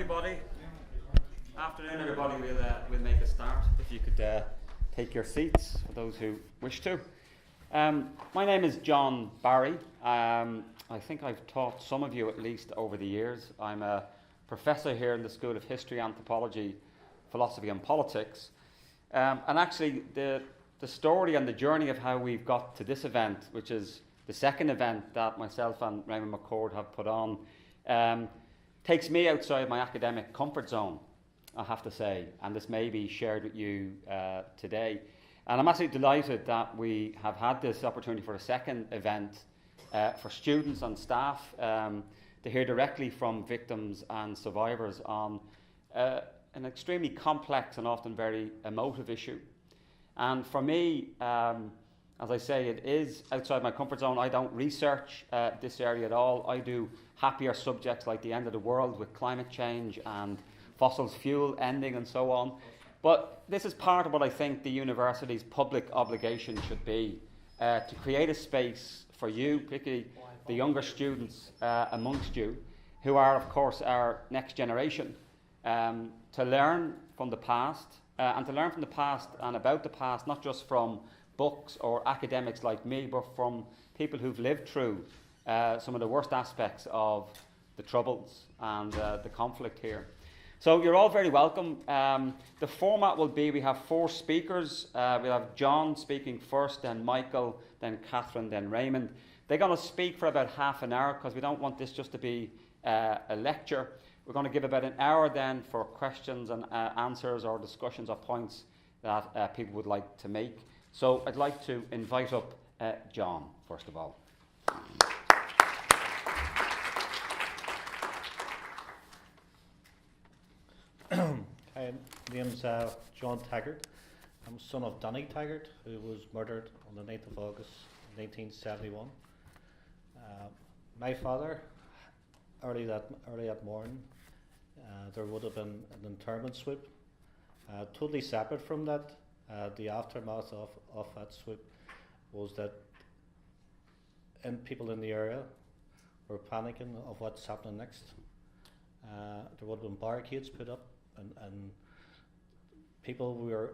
everybody. Afternoon, everybody. We'll make a start. If you could take your seats for those who wish to. My name is John Barry. I think I've taught some of you at least over the years. I'm a professor here in the School of History, Anthropology, Philosophy and Politics. And actually, the story and the journey of how we've got to this event, which is the second event that myself and Raymond McCord have put on, takes me outside my academic comfort zone, I have to say, and this may be shared with you today. And I'm absolutely delighted that we have had this opportunity for a second event for students and staff to hear directly from victims and survivors on an extremely complex and often very emotive issue. And for me, as I say, it is outside my comfort zone. I don't research this area at all. I do happier subjects like the end of the world with climate change and fossil fuel ending and so on. But this is part of what I think the university's public obligation should be, to create a space for you, particularly the younger students amongst you, who are, of course, our next generation, to learn from the past, and to learn from the past and about the past, not just from books or academics like me, but from people who've lived through some of the worst aspects of the Troubles and the conflict here. So you're all very welcome. The format will be, we have 4 speakers. We'll have John speaking first, then Michael, then Catherine, then Raymond. They're going to speak for about half an hour because we don't want this just to be a lecture. We're going to give about an hour then for questions and answers or discussions or points that people would like to make. So I'd like to invite up John, first of all. Hi, my name's John Taggart. I'm son of Danny Taggart, who was murdered on the 9th of August 1971. My father, early that morning, there would have been an interment sweep. Totally separate from that, the aftermath of that sweep was that people in the area were panicking of what's happening next. There would have been barricades put up, and people were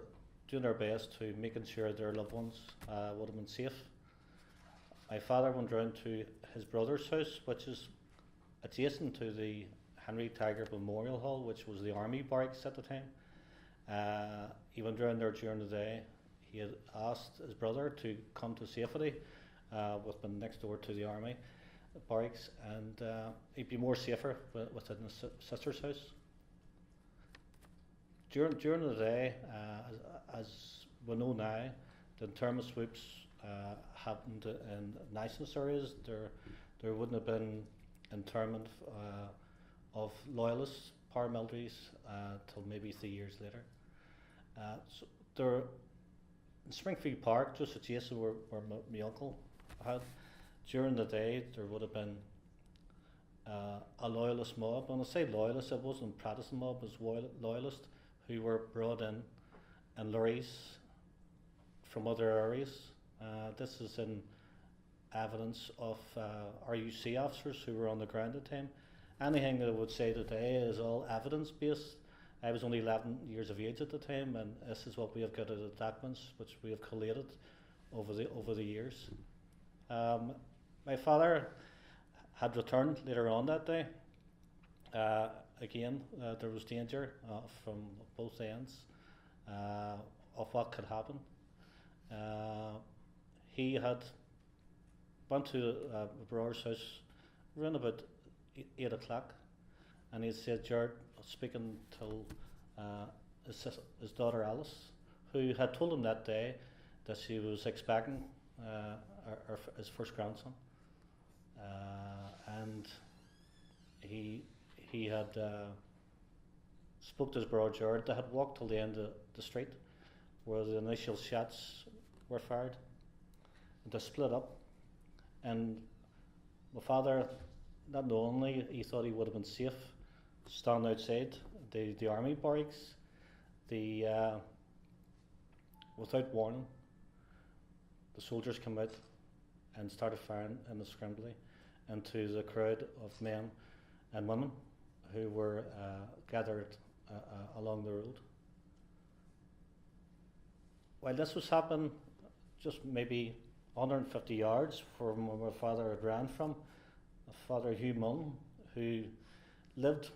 doing their best to making sure their loved ones would have been safe. My father went round to his brother's house, which is adjacent to the Henry Taggart Memorial Hall, which was the army barracks at the time. He went round there during the day. He had asked his brother to come to safety, with been next door to the army barracks, and he'd be more safer within his sister's house. During the day, as we know now, the interment sweeps happened in niceness areas. There wouldn't have been interment of loyalists, paramilitaries, till maybe 3 years later. So there, in Springfield Park, just adjacent where my uncle had, during the day there would have been a loyalist mob. When I say loyalist, it wasn't Protestant mob, it was loyalists who were brought in lorries from other areas. This is in evidence of RUC officers who were on the ground at the time. Anything that I would say today is all evidence-based. I was only 11 years of age at the time, and this is what we have got as documents, which we have collated over the years. My father had returned later on that day. Again, there was danger from both ends of what could happen. He had went to my brother's house around about 8 o'clock, and he said, Jared, speaking to his daughter Alice, who had told him that day that she was expecting his first grandson, and he had spoke to his brother Jared. They had walked till the end of the street where the initial shots were fired, and they split up. And my father, not knowingly, he thought he would have been safe standing outside the army barracks. Without warning, the soldiers came out and started firing indiscriminately into the crowd of men and women who were gathered along the road. While this was happening, just maybe 150 yards from where my father had ran from, Father Hugh Munn, who lived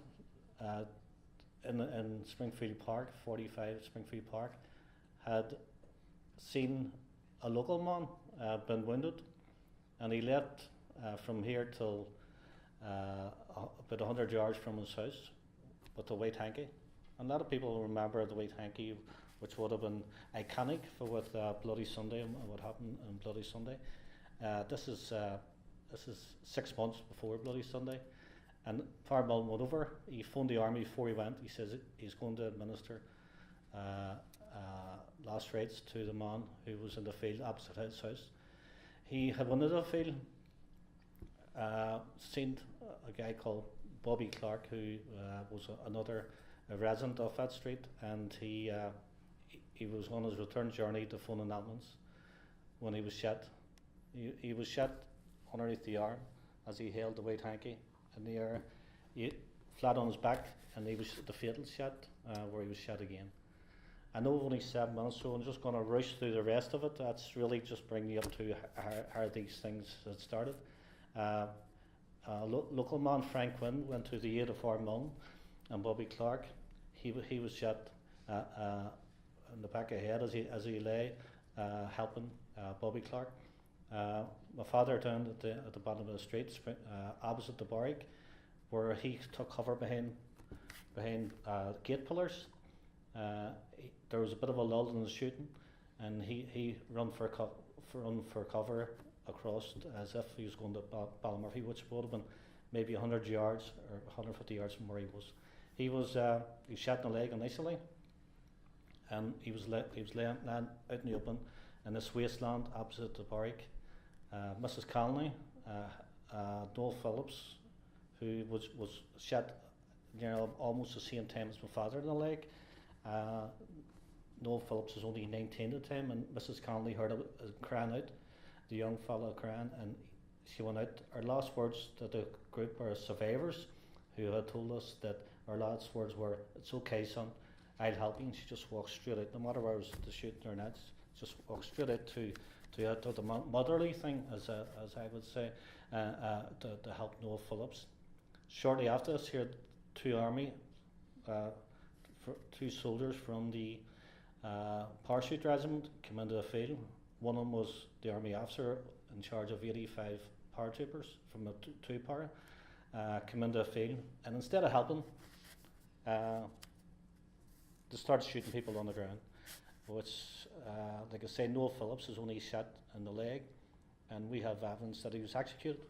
in Springfield Park, 45 Springfield Park, had seen a local man been wounded, and he left from here till about 100 yards from his house with a white hanky. And a lot of people remember the white hanky, which would have been iconic for with Bloody Sunday and what happened on Bloody Sunday. This is 6 months before Bloody Sunday, and Father Mullen went over. He phoned the army before he went. He says he's going to administer last rites to the man who was in the field opposite his house. He had went into the field, seen a guy called Bobby Clark, who was another resident of that street, and he was on his return journey to phone an ambulance when he was shot. He was shot underneath the arm as he held the white hanky in the air, flat on his back, and he was the fatal shot where he was shot again. I know only 7 minutes, so I'm just going to rush through the rest of it. That's really just bringing you up to how these things had started. Local man Frank Quinn went to the aid of Father Mullen and Bobby Clark. He was shot in the back of the head as he lay helping Bobby Clark. My father down at the bottom of the street, opposite the barrack, where he took cover behind gate pillars. There was a bit of a lull in the shooting, and he run for cover across as if he was going to Ballymurphy, which would have been maybe 100 yards or 150 yards from where he was. He was shot in the leg initially, and he was laying out in the open in this wasteland opposite the barrack. Mrs. Connolly, Noel Phillips, who was shot almost the same time as my father in the leg. Noel Phillips was only 19 at the time, and Mrs. Connolly heard him crying out, the young fellow crying, and she went out. Our last words to the group were survivors who had told us that our last words were, "It's okay, son, I'll help you." And she just walked straight out, no matter where it was the shooting or not, just walked straight out to the motherly thing, as I would say, to help Noel Phillips. Shortly after this, here, two soldiers from the parachute regiment came into the field. One of them was the army officer in charge of 85 paratroopers from the two para, came into the field, and instead of helping, they started shooting people on the ground, which, like I say, Noel Phillips was only shot in the leg, and we have evidence that he was executed,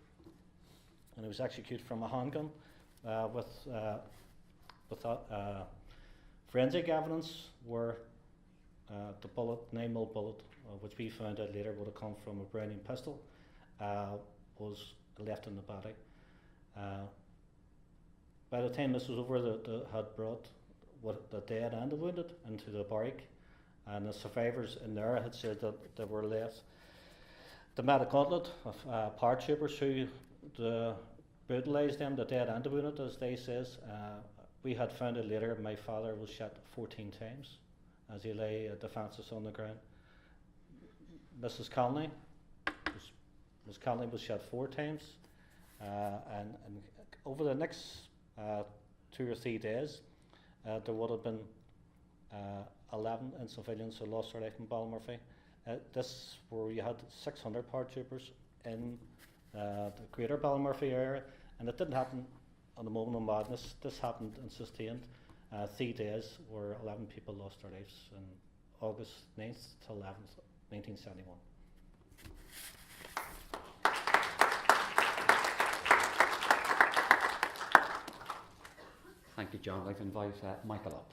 and he was executed from a handgun with forensic evidence where the bullet, 9mm bullet, which we found out later would have come from a Browning pistol, was left in the body. By the time this was over, they had brought the dead and the wounded into the barrack, and the survivors in there had said that they were left. The medical gauntlet of paratroopers who brutalised them, the dead and the wounded, as they says. We had found out later my father was shot 14 times as he lay defenceless on the ground. Mrs. Connolly was shot 4 times, and over the next 2 or 3 days, there would have been 11 in civilians who lost their life in Ballymurphy. This where you had 600 paratroopers in the greater Ballymurphy area, and it didn't happen on the moment of madness. This happened and sustained 3 days where 11 people lost their lives on August 9th to 11th, 1971. Thank you, John. I'd like to invite Michael up.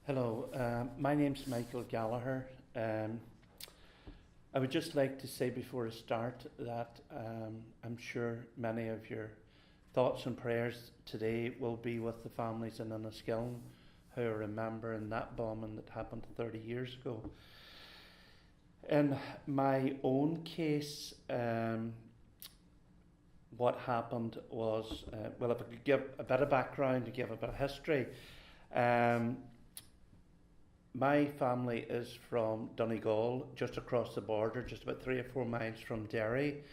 Hello, my name's Michael Gallagher. I would just like to say before I start that I'm sure many of your thoughts and prayers today will be with the families in Enniskillen who are remembering that bombing that happened 30 years ago. In my own case, what happened was, well, if I could give a bit of background, to give a bit of history, my family is from Donegal, just across the border, just about 3 or 4 miles from Derry.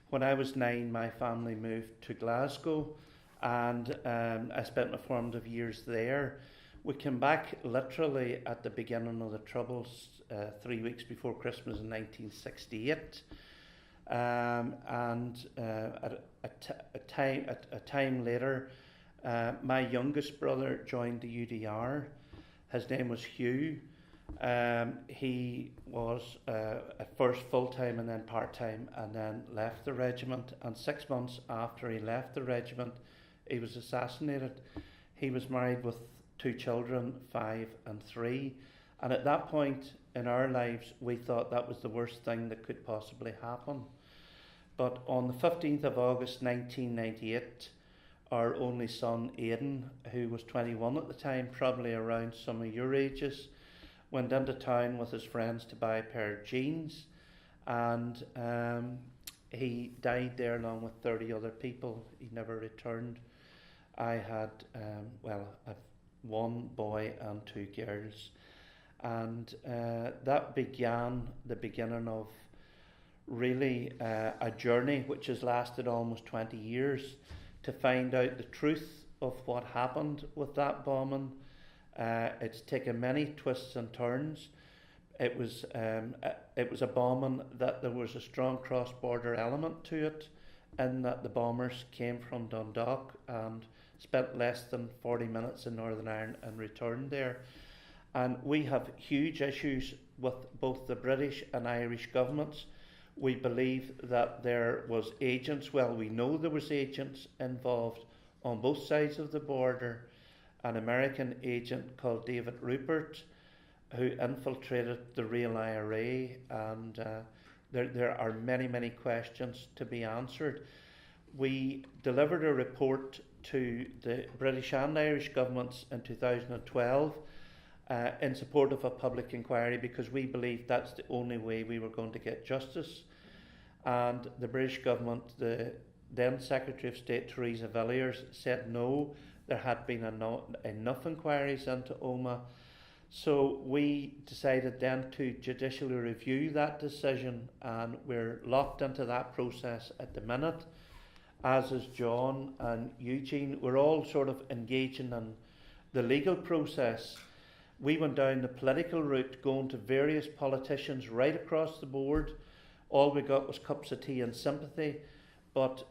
When I was 9, my family moved to Glasgow, and I spent my formative years there. We came back literally at the beginning of the Troubles, 3 weeks before Christmas in 1968. And at a time later, my youngest brother joined the UDR. His name was Hugh. He was at first full-time and then part-time, and then left the regiment. And 6 months after he left the regiment, he was assassinated. He was married with 2 children, 5 and 3. And at that point in our lives, we thought that was the worst thing that could possibly happen. But on the 15th of August 1998, our only son, Aidan, who was 21 at the time, probably around some of your ages, went into town with his friends to buy a pair of jeans, and he died there along with 30 other people. He never returned. I had, I've 1 boy and 2 girls, and that began the beginning of really a journey which has lasted almost 20 years to find out the truth of what happened with that bombing. It's taken many twists and turns. It was a bombing that there was a strong cross-border element to it, in that the bombers came from Dundalk and spent less than 40 minutes in Northern Ireland and returned there. And we have huge issues with both the British and Irish governments. We believe that there was agents, well, we know there was agents involved on both sides of the border. An American agent called David Rupert, who infiltrated the real IRA, and there are many, many questions to be answered. We delivered a report to the British and Irish governments in 2012 in support of a public inquiry, because we believed that's the only way we were going to get justice. And the British government, the then Secretary of State Theresa Villiers, said no, there had been enough inquiries into Omagh. So we decided then to judicially review that decision, and we're locked into that process at the minute, as is John and Eugene. We're all sort of engaging in the legal process. We went down the political route, going to various politicians right across the board. All we got was cups of tea and sympathy. But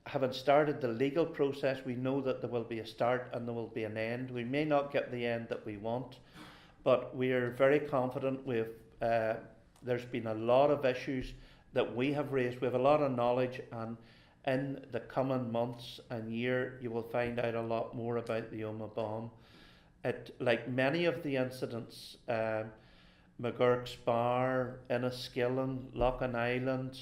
having started the legal process, we know that there will be a start and there will be an end. We may not get the end that we want, but we are very confident. There's been a lot of issues that we have raised. We have a lot of knowledge, and in the coming months and year, you will find out a lot more about the Omagh bomb. Like many of the incidents, McGurk's Bar, Enniskillen, Loughin Island,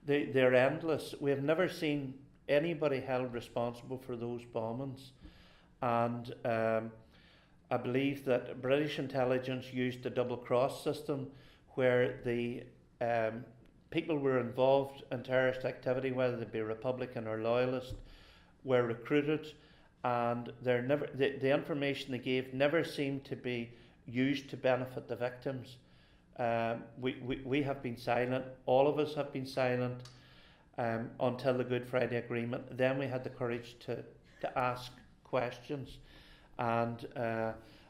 they're endless. We have never seen anybody held responsible for those bombings. And I believe that British intelligence used the double cross system, where the people were involved in terrorist activity, whether they be Republican or Loyalist, were recruited, and the information they gave never seemed to be used to benefit the victims. We have been silent. All of us have been silent until the Good Friday Agreement. Then we had the courage to ask questions, and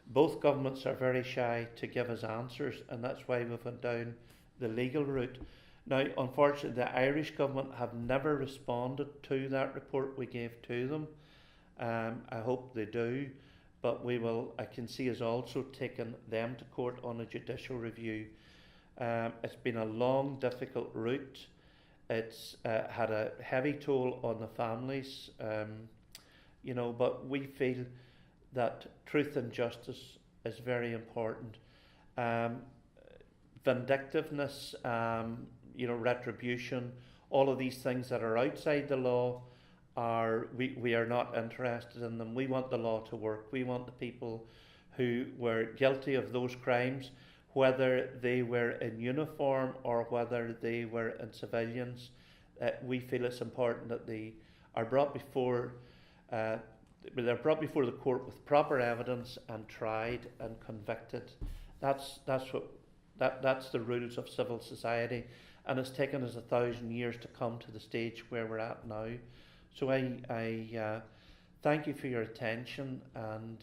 both governments are very shy to give us answers, and that's why we've went down the legal route. Now, unfortunately, the Irish government have never responded to that report we gave to them. I hope they do, but I can see us also taking them to court on a judicial review. It's been a long, difficult route. It's had a heavy toll on the families, but we feel that truth and justice is very important. Vindictiveness, retribution, all of these things that are outside the law, we are not interested in them. We want the law to work. We want the people who were guilty of those crimes, whether they were in uniform or whether they were in civilians. We feel it's important that they are brought before they're brought before the court with proper evidence and tried and convicted. That's the rules of civil society, and it's taken us 1,000 years to come to the stage where we're at now. So I thank you for your attention, and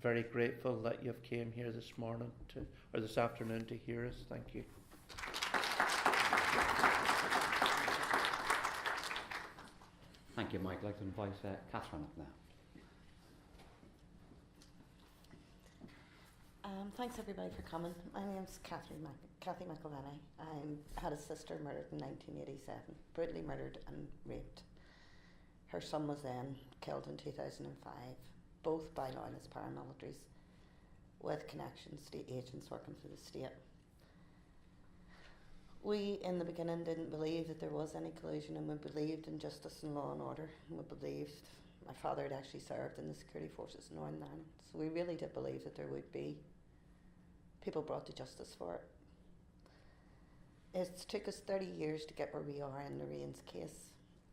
very grateful that you've came here this morning or this afternoon to hear us. Thank you. Thank you, Mike. I'd like to invite Catherine up now. Thanks everybody for coming. My name's Cathy McIlvenny. I had a sister murdered in 1987, brutally murdered and raped. Her son was then killed in 2005, both by loyalist paramilitaries with connections to agents working for the state. We, in the beginning, didn't believe that there was any collusion, and we believed in justice and law and order. And we believed my father had actually served in the security forces in Northern Ireland, so we really did believe that there would be people brought to justice for it. It's took us 30 years to get where we are in Lorraine's case,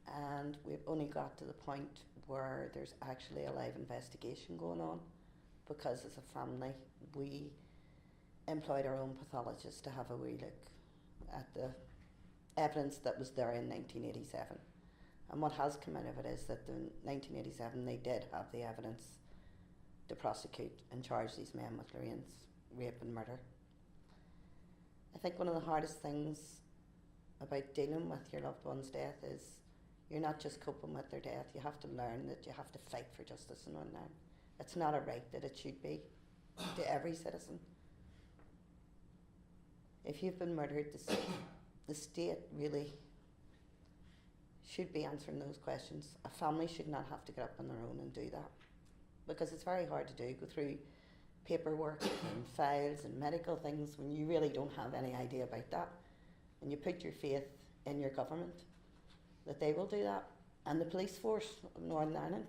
and we've only got to the point where there's actually a live investigation going on, because as a family we employed our own pathologist to have a wee look at the evidence that was there in 1987. And what has come out of it is that in 1987 they did have the evidence to prosecute and charge these men with Lorraine's rape and murder. I think one of the hardest things about dealing with your loved one's death is you're not just coping with their death, you have to learn that you have to fight for justice in Northern Ireland. It's not a right that it should be to every citizen. If you've been murdered, the state really should be answering those questions. A family should not have to get up on their own and do that, because it's very hard to do, go through paperwork and files and medical things when you really don't have any idea about that, and you put your faith in your government that they will do that, and the police force of Northern Ireland.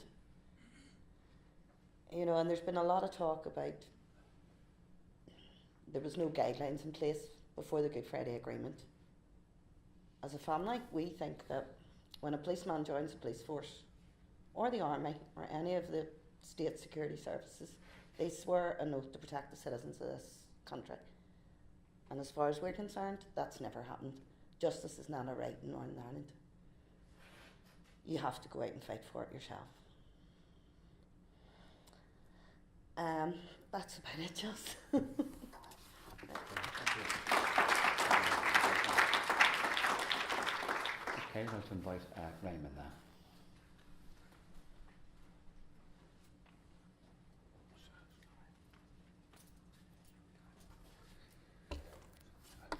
You know, and there's been a lot of talk about there was no guidelines in place before the Good Friday Agreement. As a family, we think that when a policeman joins the police force or the army or any of the state security services, they swear an oath to protect the citizens of this country. And as far as we're concerned, that's never happened. Justice is not a right in Northern Ireland. You have to go out and fight for it yourself. That's about it, just. Okay, I'd like to invite Raymond now.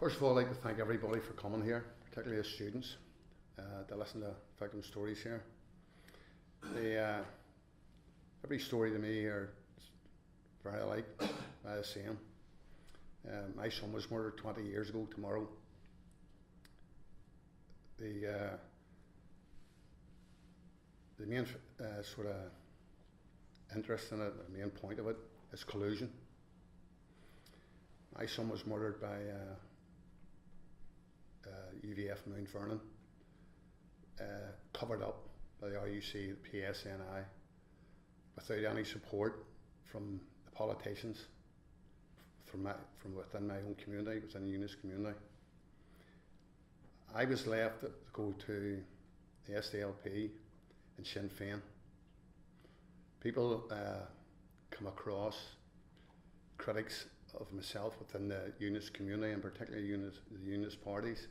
First of all, I'd like to thank everybody for coming here, particularly the students, to listen to victim stories here. Every story to me are very alike, the same. My son was murdered 20 years ago tomorrow. The main sort of interest in it, the main point of it, is collusion. My son was murdered by UVF Mount Vernon, covered up by the RUC, the PSNI, without any support from the politicians, from within my own community, within the unionist community. I was left to go to the SDLP and Sinn Féin. People come across, critics of myself within the unionist community, and particularly the unionist parties,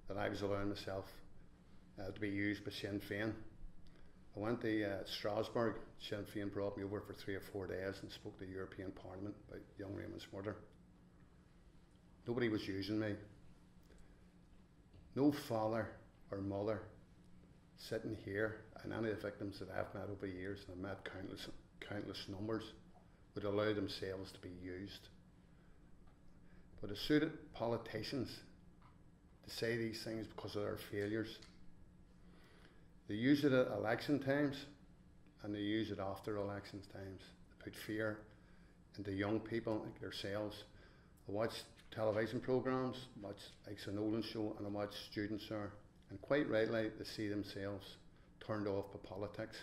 that I was allowing myself to be used by Sinn Féin. I went to Strasbourg. Sinn Féin brought me over for 3 or 4 days and spoke to the European Parliament about young Raymond's murder. Nobody was using me. No father or mother sitting here, and any of the victims that I've met over the years, and I've met countless numbers, would allow themselves to be used. But it suited politicians to say these things because of their failures. They use it at election times, and they use it after election times to put fear into young people like themselves. I watched television programmes, watch Ike's and Nolan show, and I watch students there, and quite rightly they see themselves turned off by politics.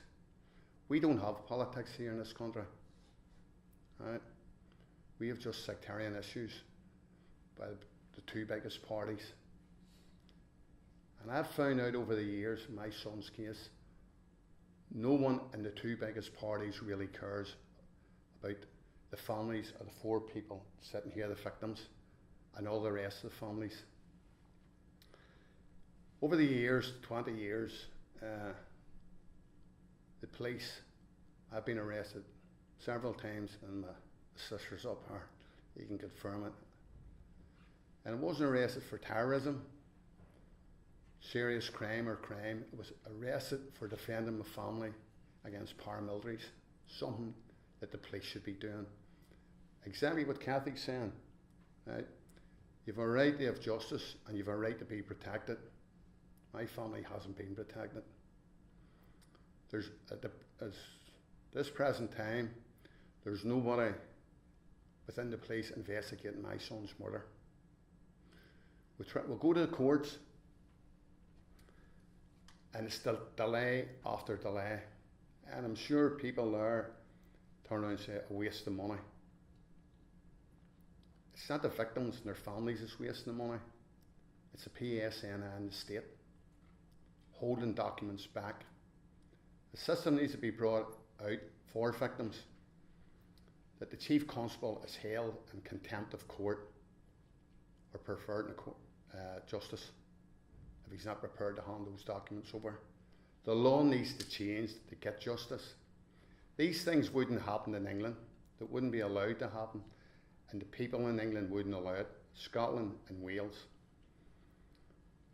We don't have politics here in this country, right? We have just sectarian issues by the two biggest parties. And I've found out over the years, in my son's case, no one in the two biggest parties really cares about the families of the four people sitting here, the victims, and all the rest of the families. Over the years, 20 years, the police, I've been arrested several times, and my sister's up here, you can confirm it. And I wasn't arrested for terrorism, serious crime or crime. I was arrested for defending my family against paramilitaries, something that the police should be doing. Exactly what Cathy's saying, right? You've a right to have justice and you've a right to be protected. My family hasn't been protected. There's, at this present time, there's nobody within the police investigating my son's murder. We'll go to the courts, and it's still delay after delay. And I'm sure people there turn around and say, a waste of money. It's not the victims and their families that's wasting the money. It's the PSN and the state holding documents back. The system needs to be brought out for victims, that the chief constable is held in contempt of court or preferred justice if he's not prepared to hand those documents over. The law needs to change to get justice. These things wouldn't happen in England. That wouldn't be allowed to happen, and the people in England wouldn't allow it. Scotland and Wales.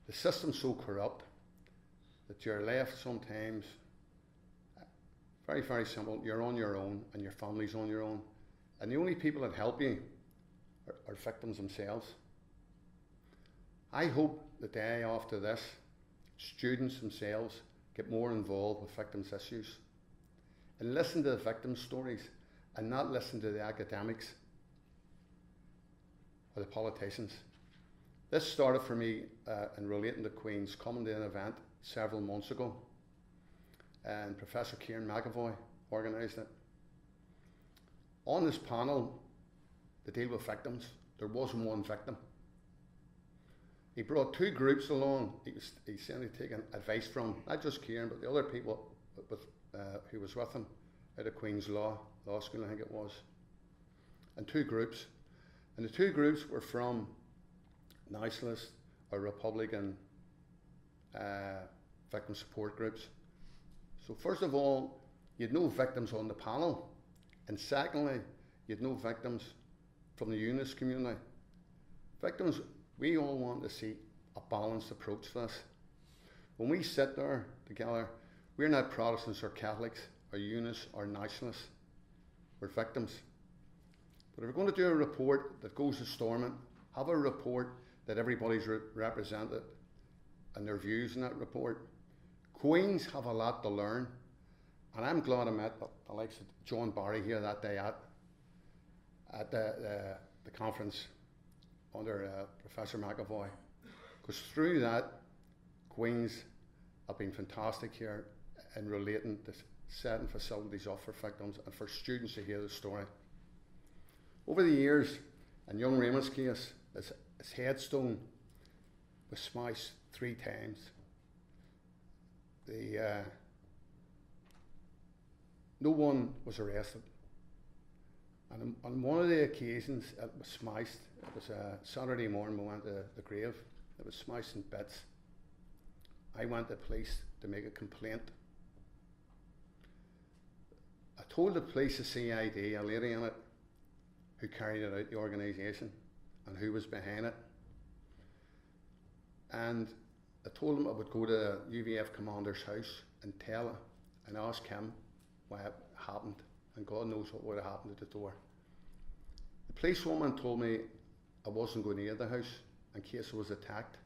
The system's so corrupt that you're left sometimes, very, very simple, you're on your own and your family's on your own. And the only people that help you are victims themselves. I hope the day after this, students themselves get more involved with victims' issues and listen to the victims' stories and not listen to the academics or the politicians. This started for me in relating to Queens, coming to an event several months ago, and Professor McIlvenny organised it. On this panel, to deal with victims, there wasn't one victim. He brought two groups along. He said he'd taken advice from, not just Kieran, but the other people who was with him out of Queen's Law School, I think it was. And two groups. And the two groups were from nationalist or Republican victim support groups. So first of all, you'd no victims on the panel. And secondly, you'd no victims from the unionist community. Victims, we all want to see a balanced approach to this. When we sit there together, we're not Protestants or Catholics or unionists or nationalists. We're victims. But if we're going to do a report that goes to Stormont, have a report that everybody's represented and their views in that report. Queens have a lot to learn, and I'm glad I met the likes of John Barry here that day at the conference under Professor McIlvenny, because through that, Queens have been fantastic here in relating to setting facilities up for victims and for students to hear the story. Over the years, in young Raymond's case, his headstone was smashed 3 times. No one was arrested. And on one of the occasions it was smashed, it was a Saturday morning, we went to the grave, it was smashed in bits. I went to the police to make a complaint. I told the police, the CID, a lady in it, who carried it out, the organisation, and who was behind it. And I told them I would go to the UVF commander's house and tell her and ask him why it happened, and God knows what would have happened at the door. The policewoman told me I wasn't going near the house in case I was attacked.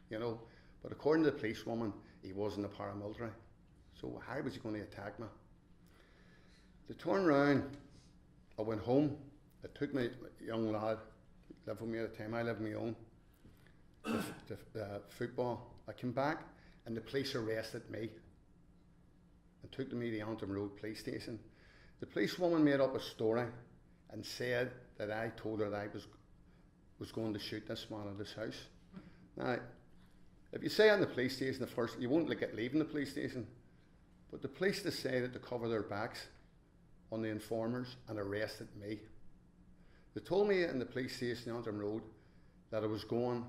You know, but according to the policewoman, he wasn't a paramilitary. So how was he going to attack me? To turn round, I went home It took me, a young lad, lived with me at the time, I lived on my own, to football. I came back and the police arrested me and took me to the Antrim Road police station. The police woman made up a story and said that I told her that I was going to shoot this man at his house. Now, if you say in the police station the first, you won't get leaving the police station, but the police decided to cover their backs on the informers and arrested me. They told me in the police station on Antrim Road that I was going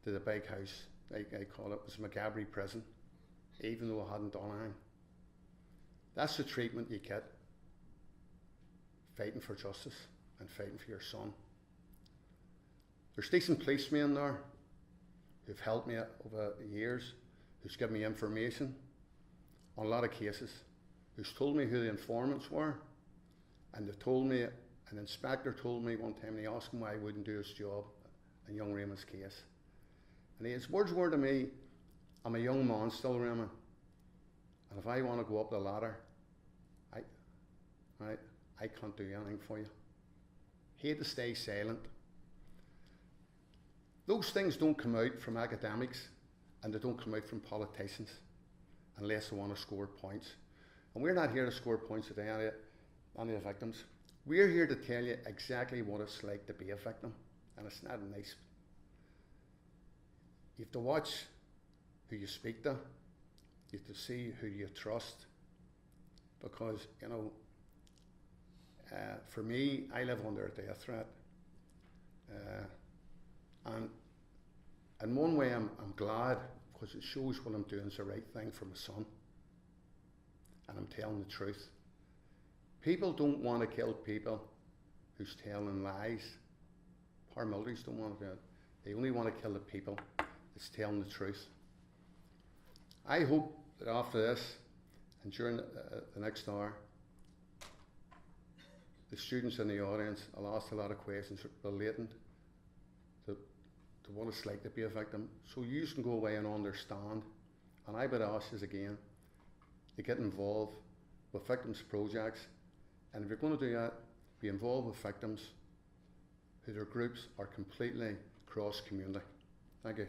to the big house, like I call it, was McGabry prison, even though I hadn't done anything. That's the treatment you get fighting for justice and fighting for your son. There's decent policemen there who've helped me over the years, who's given me information on a lot of cases, who's told me who the informants were, and they told me, an inspector told me one time, and he asked him why I wouldn't do his job in young Raymond's case. And his words were to me, I'm a young man still, Raymond, and if I want to go up the ladder, I can't do anything for you. He had to stay silent. Those things don't come out from academics, and they don't come out from politicians unless they want to score points. And we're not here to score points today, any of the victims. We're here to tell you exactly what it's like to be a victim, and it's not nice. You have to watch who you speak to. You have to see who you trust, because, you know, for me, I live under a death threat, and in one way I'm glad, because it shows what I'm doing is the right thing for my son, and I'm telling the truth. People don't want to kill people who's telling lies. Paramilitaries don't want to do it. They only want to kill the people that's telling the truth. I hope that after this, and during the next hour, the students in the audience will ask a lot of questions relating to what it's like to be a victim, so you can go away and understand. And I would ask you again to get involved with victims projects, and if you're going to do that, be involved with victims who their groups are completely cross-community. Thank you.